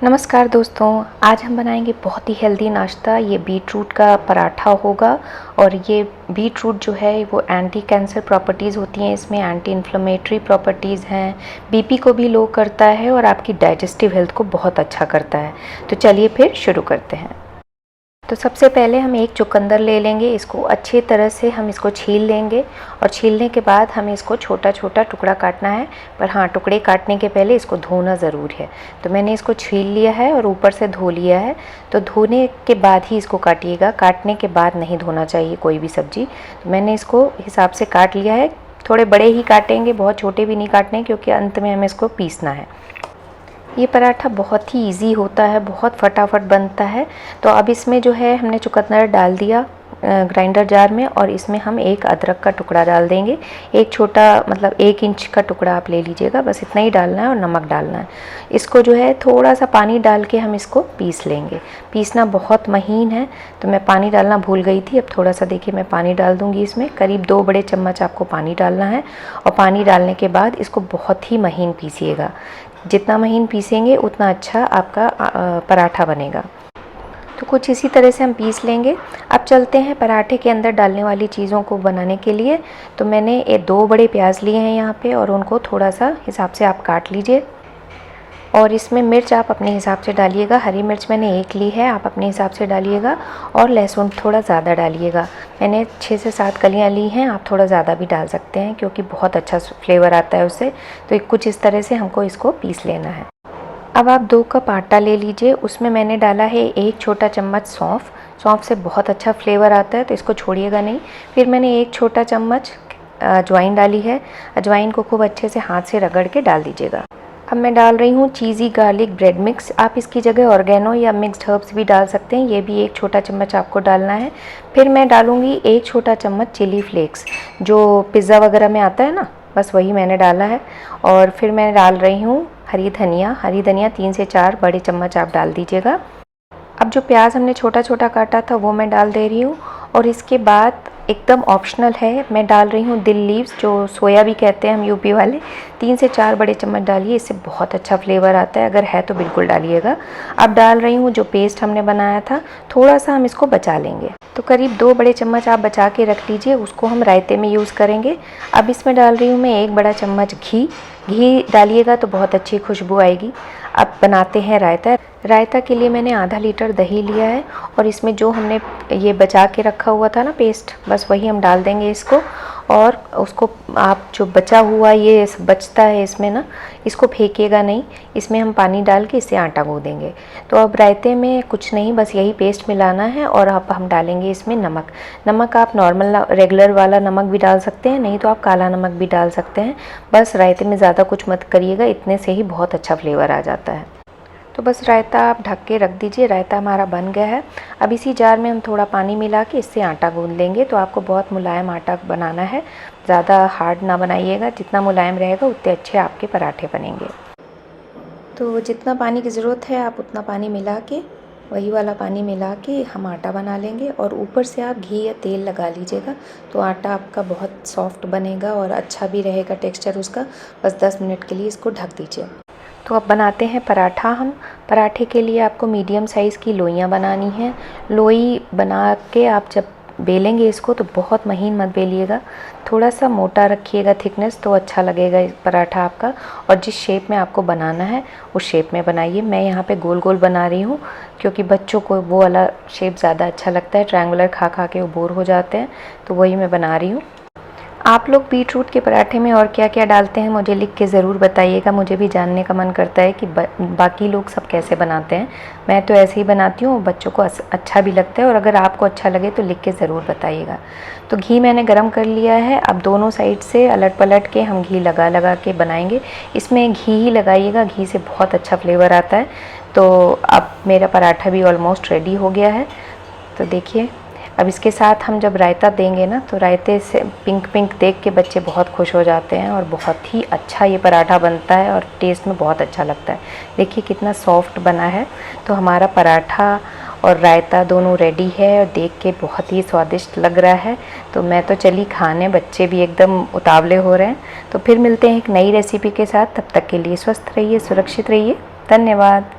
नमस्कार दोस्तों, आज हम बनाएंगे बहुत ही हेल्दी नाश्ता। ये बीट रूट का पराठा होगा। और ये बीट रूट जो है वो एंटी कैंसर प्रॉपर्टीज़ होती हैं, इसमें एंटी इन्फ्लेमेटरी प्रॉपर्टीज़ हैं, बीपी को भी लो करता है और आपकी डाइजेस्टिव हेल्थ को बहुत अच्छा करता है। तो चलिए फिर शुरू करते हैं। तो सबसे पहले हम एक चुकंदर ले लेंगे, इसको अच्छी तरह से हम इसको छील लेंगे और छीलने के बाद हमें इसको छोटा छोटा टुकड़ा काटना है। पर हाँ, टुकड़े काटने के पहले इसको धोना ज़रूर है। तो मैंने इसको छील लिया है और ऊपर से धो लिया है। तो धोने के बाद ही इसको काटिएगा, काटने के बाद नहीं धोना चाहिए कोई भी सब्ज़ी। तो मैंने इसको हिसाब से काट लिया है। थोड़े बड़े ही काटेंगे, बहुत छोटे भी नहीं काटने, क्योंकि अंत में हमें इसको पीसना है। ये पराठा बहुत ही इजी होता है, बहुत फटाफट बनता है। तो अब इसमें जो है हमने चुकंदर डाल दिया ग्राइंडर जार में, और इसमें हम एक अदरक का टुकड़ा डाल देंगे। एक छोटा मतलब 1 इंच का टुकड़ा आप ले लीजिएगा, बस इतना ही डालना है और नमक डालना है। इसको जो है थोड़ा सा पानी डाल के हम इसको पीस लेंगे। पीसना बहुत महीन है, तो मैं पानी डालना भूल गई थी। अब थोड़ा सा देखिए मैं पानी डाल दूँगी इसमें, करीब 2 बड़े चम्मच आपको पानी डालना है। और पानी डालने के बाद इसको बहुत ही महीन पीसिएगा। जितना महीन पीसेंगे उतना अच्छा आपका पराठा बनेगा। तो कुछ इसी तरह से हम पीस लेंगे। अब चलते हैं पराठे के अंदर डालने वाली चीज़ों को बनाने के लिए। तो मैंने 2 बड़े प्याज लिए हैं यहाँ पे, और उनको थोड़ा सा हिसाब से आप काट लीजिए। और इसमें मिर्च आप अपने हिसाब से डालिएगा। हरी मिर्च मैंने 1 ली है, आप अपने हिसाब से डालिएगा। और लहसुन थोड़ा ज़्यादा डालिएगा। मैंने 6 से 7 कलियाँ ली हैं, आप थोड़ा ज़्यादा भी डाल सकते हैं, क्योंकि बहुत अच्छा फ्लेवर आता है उससे। तो कुछ इस तरह से हमको इसको पीस लेना है। अब आप 2 कप आटा ले लीजिए, उसमें मैंने डाला है 1 छोटा चम्मच सौंफ। सौंफ से बहुत अच्छा फ्लेवर आता है, तो इसको छोड़िएगा नहीं। फिर मैंने 1 छोटा चम्मच अजवाइन डाली है। अजवाइन को खूब अच्छे से हाथ से रगड़ के डाल दीजिएगा। अब मैं डाल रही हूँ चीज़ी गार्लिक ब्रेड मिक्स। आप इसकी जगह ऑर्गेनो या मिक्स्ड हर्ब्स भी डाल सकते हैं। ये भी 1 छोटा चम्मच आपको डालना है। फिर मैं डालूँगी 1 छोटा चम्मच चिली फ्लेक्स, जो पिज़्ज़ा वगैरह में आता है ना, बस वही मैंने डाला है। और फिर मैं डाल रही हूँ हरी धनिया 3 से 4 बड़े चम्मच आप डाल दीजिएगा। अब जो प्याज हमने छोटा छोटा काटा था वो मैं डाल दे रही हूँ। और इसके बाद एकदम ऑप्शनल है, मैं डाल रही हूँ दिल लीव्स, जो सोया भी कहते हैं हम यूपी वाले। 3 से 4 बड़े चम्मच डालिए, इससे बहुत अच्छा फ्लेवर आता है। अगर है तो बिल्कुल डालिएगा। अब डाल रही हूँ जो पेस्ट हमने बनाया था, थोड़ा सा हम इसको बचा लेंगे। तो करीब 2 बड़े चम्मच आप बचा के रख लीजिए, उसको हम रायते में यूज़ करेंगे। अब इसमें डाल रही हूँ मैं 1 बड़ा चम्मच घी डालिएगा तो बहुत अच्छी खुशबू आएगी। अब बनाते हैं रायता। रायता के लिए मैंने आधा लीटर दही लिया है, और इसमें जो हमने ये बचा के रखा हुआ था ना पेस्ट, बस वही हम डाल देंगे इसको। और उसको आप जो बचा हुआ ये बचता है इसमें ना, इसको फेंकिएगा नहीं। इसमें हम पानी डाल के इससे आटा गूँदेंगे। तो अब रायते में कुछ नहीं, बस यही पेस्ट मिलाना है। और अब हम डालेंगे इसमें नमक आप नॉर्मल रेगुलर वाला नमक भी डाल सकते हैं, नहीं तो आप काला नमक भी डाल सकते हैं। बस रायते में ज़्यादा कुछ मत करिएगा, इतने से ही बहुत अच्छा फ्लेवर आ जाता है। तो बस रायता आप ढक के रख दीजिए। रायता हमारा बन गया है। अब इसी जार में हम थोड़ा पानी मिला के इससे आटा गूँध लेंगे। तो आपको बहुत मुलायम आटा बनाना है, ज़्यादा हार्ड ना बनाइएगा। जितना मुलायम रहेगा उतने अच्छे आपके पराठे बनेंगे। तो जितना पानी की ज़रूरत है आप उतना पानी मिला के, वही वाला पानी मिला के हम आटा बना लेंगे। और ऊपर से आप घी या तेल लगा लीजिएगा, तो आटा आपका बहुत सॉफ्ट बनेगा और अच्छा भी रहेगा टेक्सचर उसका। बस 10 मिनट के लिए इसको ढक दीजिए। तो अब बनाते हैं पराठा हम। पराठे के लिए आपको मीडियम साइज़ की लोइयाँ बनानी हैं। लोई बना के आप जब बेलेंगे इसको, तो बहुत महीन मत बेलिएगा, थोड़ा सा मोटा रखिएगा थिकनेस, तो अच्छा लगेगा इस पराठा आपका। और जिस शेप में आपको बनाना है उस शेप में बनाइए। मैं यहाँ पे गोल गोल बना रही हूँ, क्योंकि बच्चों को वो वाला शेप ज़्यादा अच्छा लगता है। ट्रायंगुलर खा खा के वो बोर हो जाते हैं, तो वही मैं बना रही हूँ। आप लोग बीट रूट के पराठे में और क्या क्या डालते हैं मुझे लिख के ज़रूर बताइएगा। मुझे भी जानने का मन करता है कि बाकी लोग सब कैसे बनाते हैं। मैं तो ऐसे ही बनाती हूँ, बच्चों को अच्छा भी लगता है। और अगर आपको अच्छा लगे तो लिख के ज़रूर बताइएगा। तो घी मैंने गरम कर लिया है। अब दोनों साइड से अलट पलट के हम घी लगा लगा के बनाएंगे। इसमें घी ही लगाइएगा, घी से बहुत अच्छा फ्लेवर आता है। तो अब मेरा पराठा भी ऑलमोस्ट रेडी हो गया है। तो देखिए, अब इसके साथ हम जब रायता देंगे ना, तो रायते से पिंक पिंक देख के बच्चे बहुत खुश हो जाते हैं। और बहुत ही अच्छा ये पराठा बनता है और टेस्ट में बहुत अच्छा लगता है। देखिए कितना सॉफ्ट बना है। तो हमारा पराठा और रायता दोनों रेडी है, और देख के बहुत ही स्वादिष्ट लग रहा है। तो मैं तो चली खाने, बच्चे भी एकदम उतावले हो रहे हैं। तो फिर मिलते हैं एक नई रेसिपी के साथ। तब तक के लिए स्वस्थ रहिए, सुरक्षित रहिए। धन्यवाद।